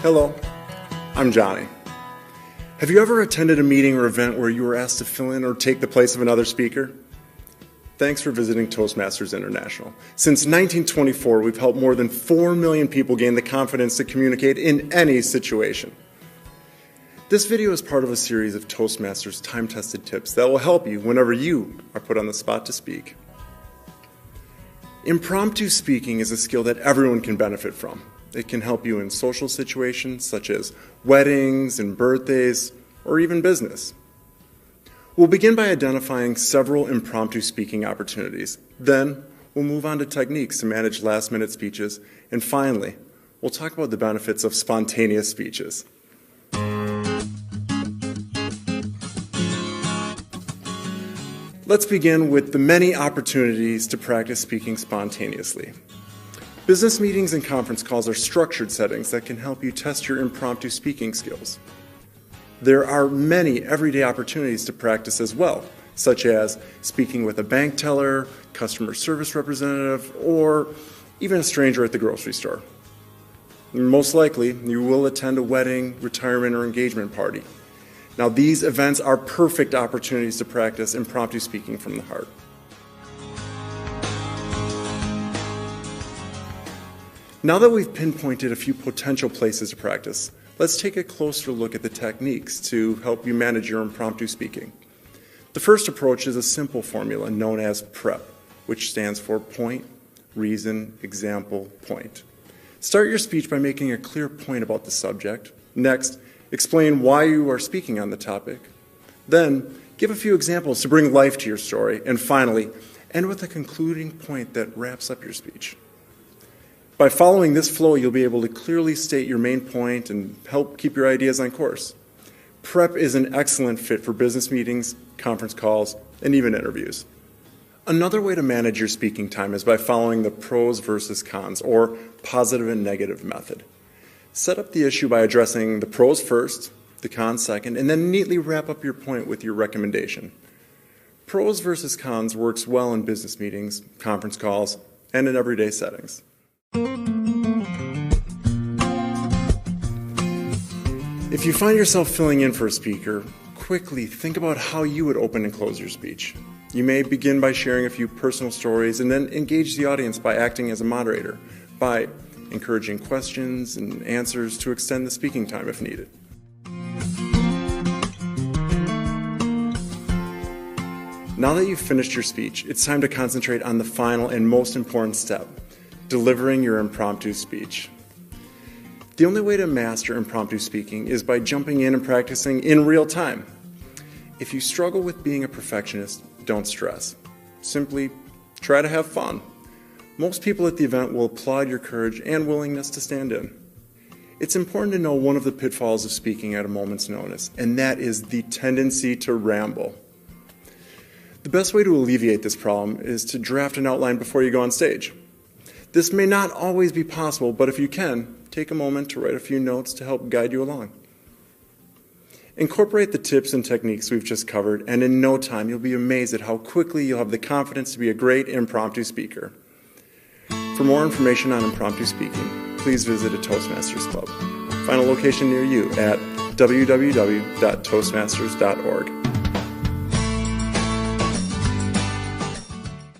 Hello, I'm Johnny. Have you ever attended a meeting or event where you were asked to fill in or take the place of another speaker? Thanks for visiting Toastmasters International. Since 1924, we've helped more than 4 million people gain the confidence to communicate in any situation. This video is part of a series of Toastmasters time-tested tips that will help you whenever you are put on the spot to speak. Impromptu speaking is a skill that everyone can benefit from. It can help you in social situations such as weddings and birthdays, or even business. We'll begin by identifying several impromptu speaking opportunities. Then, we'll move on to techniques to manage last-minute speeches. And finally, we'll talk about the benefits of spontaneous speeches. Let's begin with the many opportunities to practice speaking spontaneously. Business meetings and conference calls are structured settings that can help you test your impromptu speaking skills. There are many everyday opportunities to practice as well, such as speaking with a bank teller, customer service representative, or even a stranger at the grocery store. Most likely, you will attend a wedding, retirement, or engagement party. Now, these events are perfect opportunities to practice impromptu speaking from the heart. Now that we've pinpointed a few potential places to practice, let's take a closer look at the techniques to help you manage your impromptu speaking. The first approach is a simple formula known as PREP, which stands for point, reason, example, point. Start your speech by making a clear point about the subject. Next, explain why you are speaking on the topic. Then, give a few examples to bring life to your story. And finally, end with a concluding point that wraps up your speech. By following this flow, you'll be able to clearly state your main point and help keep your ideas on course. Prep is an excellent fit for business meetings, conference calls, and even interviews. Another way to manage your speaking time is by following the pros versus cons, or positive and negative method. Set up the issue by addressing the pros first, the cons second, and then neatly wrap up your point with your recommendation. Pros versus cons works well in business meetings, conference calls, and in everyday settings. If you find yourself filling in for a speaker, quickly think about how you would open and close your speech. You may begin by sharing a few personal stories and then engage the audience by acting as a moderator, by encouraging questions and answers to extend the speaking time if needed. Now that you've finished your speech, it's time to concentrate on the final and most important step, delivering your impromptu speech. The only way to master impromptu speaking is by jumping in and practicing in real time. If you struggle with being a perfectionist, don't stress. Simply try to have fun. Most people at the event will applaud your courage and willingness to stand in. It's important to know one of the pitfalls of speaking at a moment's notice, and that is the tendency to ramble. The best way to alleviate this problem is to draft an outline before you go on stage. This may not always be possible, but if you can, take a moment to write a few notes to help guide you along. Incorporate the tips and techniques we've just covered, and in no time you'll be amazed at how quickly you'll have the confidence to be a great impromptu speaker. For more information on impromptu speaking, please visit a Toastmasters Club. Find a location near you at www.toastmasters.org.